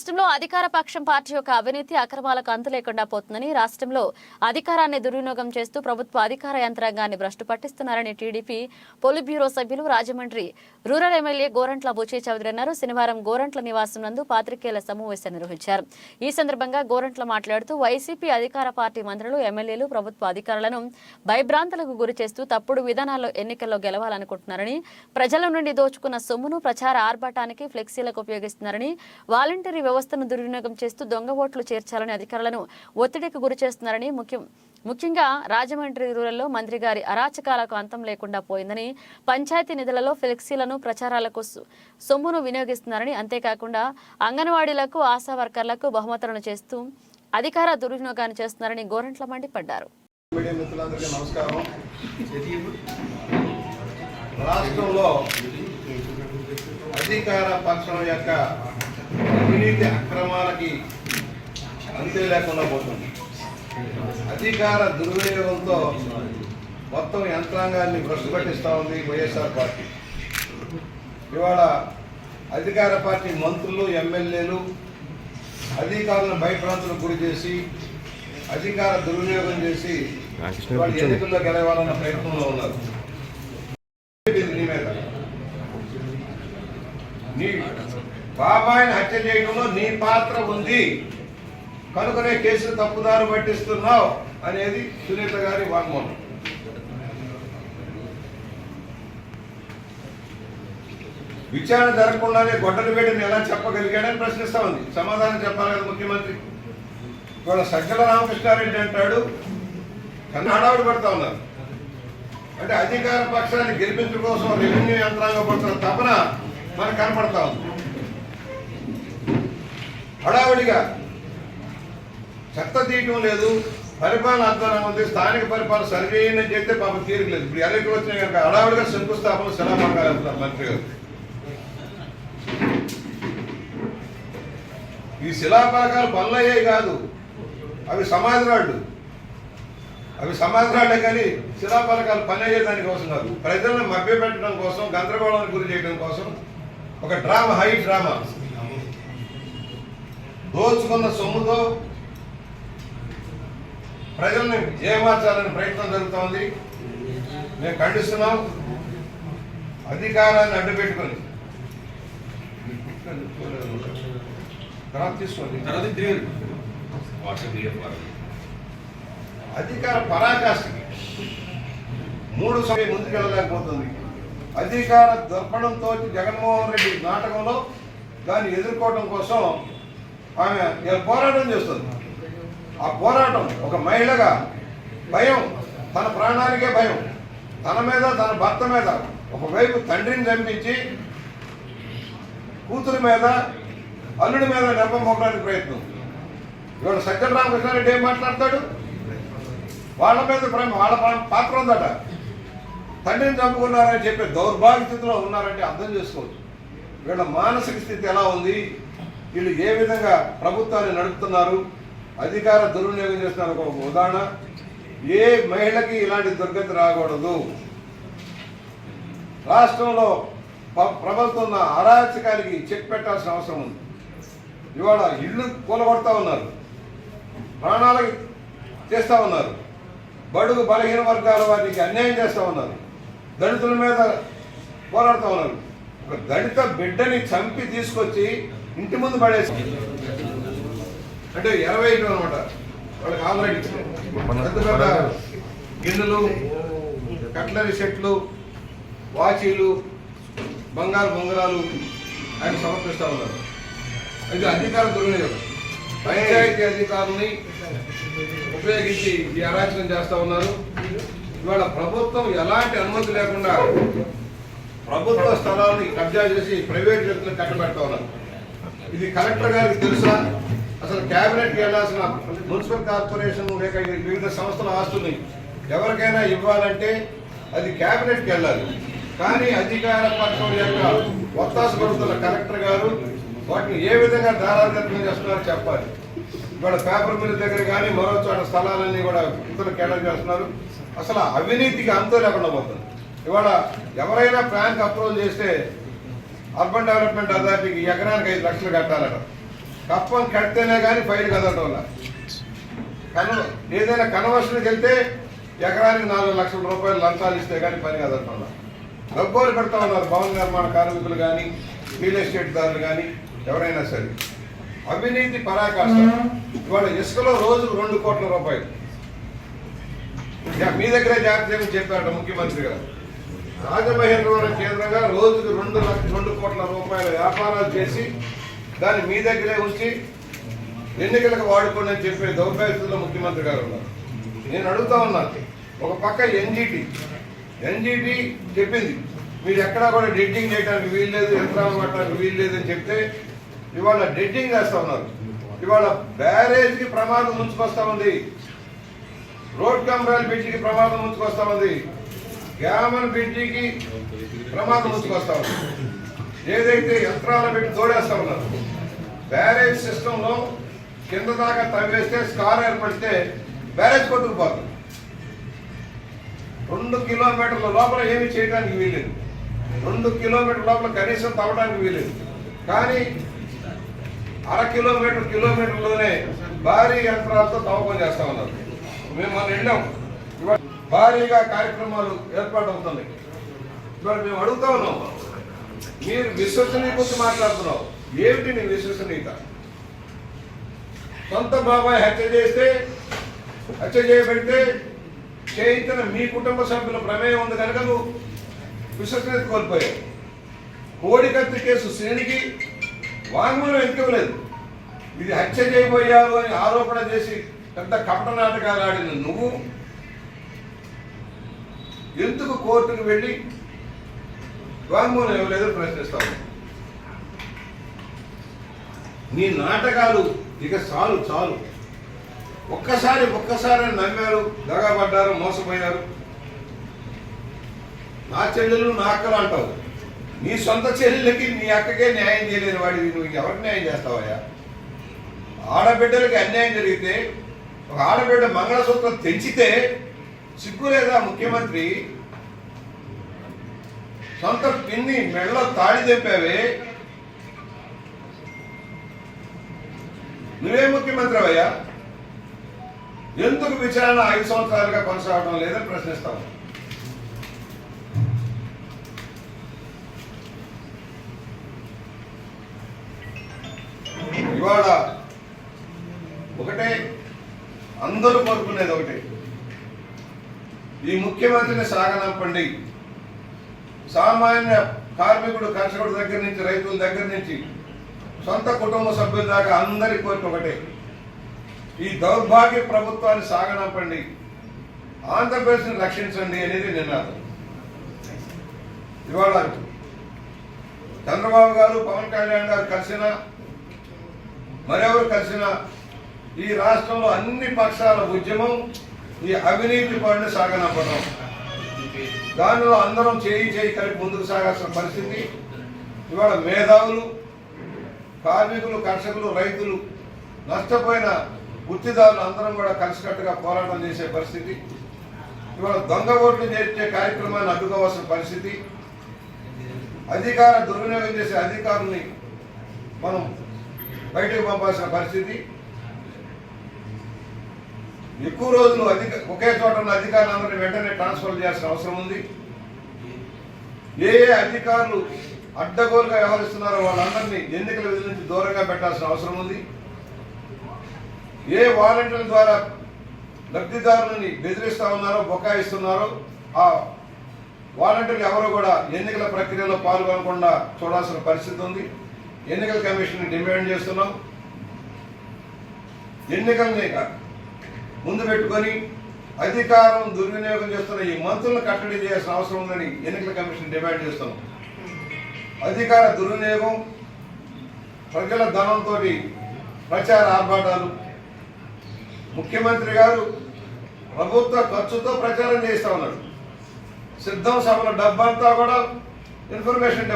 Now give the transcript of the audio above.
రాష్ట్రంలో అధికార పక్షం పార్టీ యొక్క అవినీతి అక్రమాలకు అంతు లేకుండా పోతుందని, రాష్ట్రంలో అధికారాన్ని దుర్వినియోగం చేస్తూ ప్రభుత్వ అధికార యంత్రాంగాన్ని భ్రష్టు పట్టిస్తున్నారని టీడీపీ పొలిట్ బ్యూరో సభ్యులు రాజమండ్రి రూరల్ ఎమ్మెల్యే గోరంట్ల బుచ్చయ్య చౌదరి అన్నారు. శనివారం గోరంట్ల నివాసం నందు పాత్రికేయుల సమావేశం నిర్వహించారు. ఈ సందర్భంగా గోరంట్ల మాట్లాడుతూ వైసీపీ అధికార పార్టీ మంత్రులు, ఎమ్మెల్యేలు ప్రభుత్వ అధికారులను భయభ్రాంతులకు గురి చేస్తూ తప్పుడు విధానాల్లో ఎన్నికల్లో గెలవాలనుకుంటున్నారని, ప్రజల నుండి దోచుకున్న సొమ్మును ప్రచార ఆర్భాటానికి, ఫ్లెక్సీలకు ఉపయోగిస్తున్నారని, వాలంటీర్ వ్యవస్థను దుర్వినియోగం చేస్తూ దొంగ ఓట్లు చేర్చాలని అధికారులను ఒత్తిడికి గురి చేస్తున్నారని, ముఖ్యంగా రాజమండ్రి రూరల్లో మంత్రి గారి అరాచకాలకు అంతం లేకుండా పోయిందని, పంచాయతీ నిధులలో ఫ్లెక్సీలను ప్రచారాలకు సొమ్మును వినియోగిస్తున్నారని, అంతేకాకుండా అంగన్వాడీలకు, ఆశా వర్కర్లకు బహుమతులను చేస్తూ అధికార దుర్వినియోగాన్ని చేస్తున్నారని గోరంట్ల మండిపడ్డారు. రాష్ట్రంలో అధికార పక్షం యొక్క అవినీతి అక్రమాలకి అంతే లేకుండా పోతుంది. అధికార దుర్వినియోగంతో మొత్తం యంత్రాంగాన్ని భ్రష్టు పట్టిస్తూ ఉంది వైఎస్ఆర్ పార్టీ. ఇవాళ అధికార పార్టీ మంత్రులు, ఎమ్మెల్యేలు అధికారులను భయభ్రాంతులకు గురి చేసి అధికార దుర్వినియోగం చేసి వాళ్ళు ఎన్నికల్లో గెలవాలన్న ప్రయత్నంలో ఉన్నారు. నీ బాబాయిని హత్య చేయడంలో నీ పాత్ర ఉంది కనుకనే కేసులు తప్పుదారు పట్టిస్తున్నావు అనేది సునీత గారి వాగ్మూలం. విచారణ జరగకుండానే గొడ్డలు వేడిని ఎలా చెప్పగలిగాడని ప్రశ్నిస్తా ఉంది. సమాధానం చెప్పాలి కదా ముఖ్యమంత్రి. ఇవాళ సజ్జల రామకృష్ణారెడ్డి అంటాడు, కన్నా హడావుడి పడతా ఉన్నారు. అంటే అధికార పక్షాన్ని గెలిపించడం కోసం రెవెన్యూ యంత్రాంగం పడుతున్న తపన మనకు కనపడతా ఉంది. హడావుడిగా చెత్త తీయటం లేదు, పరిపాలన అధ్వానం ఉంది, స్థానిక పరిపాలన సరిచేయని చెప్తే పాపం తీరిక లేదు. ఇప్పుడు ఎన్నికలు వచ్చినాయి కనుక హడావుడిగా శంకుస్థాపన శిలాపలకాలు వెళ్తున్నారు మంత్రి గారు. ఈ శిలాపలకాలు పనులు అయ్యాయి కాదు, అవి సమాధిరాళ్ళు. అవి సమాధిరాళ్లే కానీ శిలాపలకాలు పని అయ్యేదాని కోసం కాదు. ప్రజలను మభ్యపెట్టడం కోసం, గందరగోళానికి గురి చేయడం కోసం ఒక డ్రామా, హై డ్రామా. దోచుకున్న సొమ్ముతో ప్రజల్ని ఏమార్చాలని ప్రయత్నం జరుగుతోంది. మేము ఖండిస్తున్నాం. అధికారాన్ని అడ్డుపెట్టుకొని అధికార పరాకాష్ఠకి 3 సమయం ముందుకెళ్ళలేకపోతుంది. అధికార దర్పణంతో జగన్మోహన్ రెడ్డి నాటకంలో దాన్ని ఎదుర్కోవడం కోసం ఆమె పోరాటం చేస్తుంది. ఆ పోరాటం ఒక మహిళగా భయం, తన ప్రాణానికే భయం, తన మీద, తన భర్త మీద, ఒకవైపు తండ్రిని చంపించి కూతురి మీద, అల్లుడి మీద నెప్పమోపడానికి ప్రయత్నం. ఇవాళ సజ్జల రామకృష్ణారెడ్డి ఏం మాట్లాడతాడు? వాళ్ళ మీద వాళ్ళ పాత్ర ఉందట. తండ్రిని చంపుకున్నారని చెప్పే దౌర్భాగ్య స్థితిలో ఉన్నారంటే అర్థం చేసుకోవచ్చు. వీళ్ళ మానసిక స్థితి ఎలా ఉంది, వీళ్ళు ఏ విధంగా ప్రభుత్వాన్ని నడుపుతున్నారు, అధికార దుర్వినియోగం చేస్తున్నారు. ఒక ఉదాహరణ, ఏ మహిళకి ఇలాంటి దుర్గతి రాకూడదు. రాష్ట్రంలో ప్రబలుతున్న అరాచకానికి చెక్ పెట్టాల్సిన అవసరం ఉంది. ఇవాళ ఇళ్ళు కూలగొడతా ఉన్నారు, ప్రాణాలకి చేస్తూ ఉన్నారు, బడుగు బలహీన వర్గాల వారికి అన్యాయం చేస్తూ ఉన్నారు, దళితుల మీద పోరాడుతూ ఉన్నారు. ఒక దళిత బిడ్డని చంపి తీసుకొచ్చి ఇంటి ముందు పడేసి, అంటే 20 అనమాట వాళ్ళకి ఆల్రెడీ పెద్ద పెద్ద గిన్నెలు, కట్లరీ సెట్లు, వాచీలు, బంగారు బొంగరాలు ఆయన సమర్పిస్తూ ఉన్నారు. ఇది అధికార దుర్వినియోగం. పంచాయతీ అధికారుల్ని ఉపయోగించి ఈ అరాచకం చేస్తూ ఉన్నారు. ఇవాళ ప్రభుత్వం ఎలాంటి అనుమతి లేకుండా ప్రభుత్వ స్థలాన్ని కబ్జా చేసి ప్రైవేట్ వ్యక్తులకు కట్టబెడతా ఉన్నారు. ఇది కలెక్టర్ గారికి తెలుసా? అసలు క్యాబినెట్కి వెళ్లాల్సిన మున్సిపల్ కార్పొరేషన్ లేక వివిధ సంస్థల ఆస్తుల్ని ఎవరికైనా ఇవ్వాలంటే అది క్యాబినెట్కి వెళ్ళాలి. కానీ అధికార పక్షం యొక్క ఒత్తాసు పడుతున్న కలెక్టర్ గారు వాటిని ఏ విధంగా దారాదత్తం చేస్తున్నారో చెప్పాలి. ఇవాళ పేపర్ మిల్ దగ్గర కానీ మరో చోట స్థలాలన్నీ కూడా ఇతరులకు కేటాయి చేస్తున్నారు. అసలు అవినీతికి అంతం లేకుండా పోతుంది. ఇవాళ ఎవరైనా ప్లాన్కి అప్రూవల్ చేస్తే అర్బన్ డెవలప్మెంట్ అథారిటీకి ఎకరానికి 5 లక్షలు కట్టాలట. కప్పం కడితేనే కానీ ఫైల్ కదలటం వల్ల ఏదైనా కన్వర్షన్కి వెళ్తే ఎకరానికి 4 లక్షల రూపాయలు లంచాలు ఇస్తే కానీ పని కదలటం వల్ల డబ్బులు పెడతా ఉన్నారు భవన నిర్మాణ కార్మికులు కానీ రియల్ ఎస్టేట్ దారులు కానీ ఎవరైనా సరే. అవినీతి పరాకాష్ట. ఇవాళ ఇసుకలో రోజుకు 2 కోట్ల రూపాయలు మీ దగ్గరే జాగ్రత్త చేయమని చెప్పారట ముఖ్యమంత్రి గారు. రాజమహేంద్రవరం కేంద్రంగా రోజుకు 2 కోట్ల రూపాయల వ్యాపారాలు చేసి దాన్ని మీ దగ్గరే ఉంచి ఎన్నికలకు వాడుకోండి అని చెప్పే దౌర్భాగ్యంలో ముఖ్యమంత్రి గారు ఉన్నారు. నేను అడుగుతా ఉన్నాను, ఒక పక్క ఎన్జిటి చెప్పింది మీరు ఎక్కడా కూడా డెడ్డింగ్ చేయడానికి వీల్లేదు, యంత్రాలు పట్టడానికి వీల్లేదు అని చెప్తే ఇవాళ డెడ్డింగ్ చేస్తా ఉన్నారు. ఇవాళ బ్యారేజ్కి ప్రమాదం ముంచుకొస్తా ఉంది, రోడ్ కమరాల్ బ్రిడ్జికి ప్రమాదం ముంచుకొస్తా ఉంది, గ్యామన్ బ్రిడ్జికి ప్రమాదం ముంచుకొస్తా ఉంది. ఏదైతే యంత్రాలను పెట్టి తోడేస్తా ఉన్నారు, బ్యారేజ్ సిస్టంలో కింద దాకా తవ్వేస్తే స్కార్ ఏర్పడితే బ్యారేజ్ కొట్టుకుపోతుంది. 2 కిలోమీటర్ల లోపల ఏమీ చేయడానికి వీలేదు, 2 కిలోమీటర్ల లోపల కనీసం తవ్వడానికి వీలేదు. కానీ 1/2 కిలోమీటర్లోనే భారీ యంత్రాలతో తవ్వకం చేస్తా ఉన్నారు. మేము మనం వెళ్ళాం, ఇవాళ భారీగా కార్యక్రమాలు ఏర్పాటు అవుతున్నాయి. ఇవాళ మేము అడుగుతా ఉన్నాం, మీరు విశ్వసనీయ గురించి మాట్లాడుతున్నావు, ఏమిటి నీ విశ్వసనీయత? సొంత బాబాయ్ హత్య చేయబడితే చేయించిన మీ కుటుంబ సభ్యుల ప్రమేయం ఉంది కనుక నువ్వు విశ్వసనీయత కోల్పోయావు. కోడికత్తి కేసు శ్రేణికి వాంగ్మూలం ఎందుకోలేదు, ఇది హత్య చేయబోయారు అని ఆరోపణ చేసి పెద్ద కపట నాటకాలు ఆడిన నువ్వు ఎందుకు కోర్టుకు వెళ్ళి వాంగ్మూలం ఇవ్వలేదు ప్రశ్నిస్తావు. నీ నాటకాలు ఇక చాలు. ఒక్కసారి నమ్మారు, దగాపడ్డారు, మోసపోయారు. నా చెల్లెలు నా అక్కలు అంటావు, నీ సొంత చెల్లెలకి నీ అక్కకే న్యాయం చేయలేని వాడివి నువ్వు ఎవరికి న్యాయం చేస్తావయ్యా? ఆడబిడ్డలకి అన్యాయం జరిగితే ఒక ఆడబిడ్డ మంగళసూత్రం తెంచితే సిగ్గులేదా ముఖ్యమంత్రి? సొంత పిన్ని మెడలో తాళి తెంపావే, నువ్వే ముఖ్యమంత్రి అయ్యా? ఎందుకు విచారణ 5 సంవత్సరాలుగా కొనసాగడం లేదని ప్రశ్నిస్తాము. ఇవాళ ఒకటే అందరూ కోరుకునేది ఒకటే, ఈ ముఖ్యమంత్రిని సాగనంపండి. సామాన్య కార్మికుడు, కర్షకుడు దగ్గర నుంచి, రైతుల దగ్గర నుంచి సొంత కుటుంబ సభ్యుల దాకా అందరి కోరిక ఒకటే, ఈ దౌర్భాగ్య ప్రభుత్వాన్ని సాగనంపండి, ఆంధ్రప్రదేశ్ని రక్షించండి అనేది నినాదం. ఇవాళ చంద్రబాబు గారు, పవన్ కళ్యాణ్ గారు కలిసినా, మరెవరు కలిసినా ఈ రాష్ట్రంలో అన్ని పక్షాల ఉద్యమం ఈ అవినీతి పనులు సాగనంపడం. దానిలో అందరం చేయి కలిపి ముందుకు సాగాల్సిన పరిస్థితి. ఇవాళ మేధావులు, కార్మికులు, కర్షకులు, రైతులు, నష్టపోయిన వృత్తిదారులు అందరం కూడా కలిసికట్టుగా పోరాటం చేసే పరిస్థితి. ఇవాళ దొంగ ఓట్లు చేర్చే కార్యక్రమాన్ని అడ్డుకోవాల్సిన పరిస్థితి. అధికార దుర్వినియోగం చేసే అధికారుల్ని మనం బయటకు పంపాల్సిన పరిస్థితి. ఎక్కువ రోజులు ఒకే చోట ఉన్న అధికారులందరినీ వెంటనే ట్రాన్స్ఫర్ చేయాల్సిన అవసరం ఉంది. ఏ అధికారులు అడ్డగోలుగా వ్యవహరిస్తున్నారో వాళ్ళందరినీ ఎన్నికల విధుల నుంచి దూరంగా పెట్టాల్సిన అవసరం ఉంది. ఏ వాలంటీర్ల ద్వారా లబ్ధిదారులని బెదిరిస్తా ఉన్నారో, బొకాయిస్తున్నారో ఆ వాలంటీర్లు ఎవరో కూడా ఎన్నికల ప్రక్రియలో పాల్గొనకుండా చూడాల్సిన పరిస్థితి ఉంది. ఎన్నికల కమిషన్ డిమాండ్ చేస్తున్నాం, ఎన్నికల్ని ముందు పెట్టుకొని అధికారం దుర్వినియోగం చేస్తున్న ఈ మంత్రులను కట్టడి చేయాల్సిన అవసరం ఉందని ఎన్నికల కమిషన్ డిమాండ్ చేస్తున్నాం. అధికార దుర్వినియోగం, ప్రజల ధనంతో ప్రచార ఆర్భాటాలు, ముఖ్యమంత్రి గారు ప్రభుత్వ ఖర్చుతో ప్రచారం చేస్తా ఉన్నాడు. సిద్ధం సభల డబ్బంతా కూడా ఇన్ఫర్మేషన్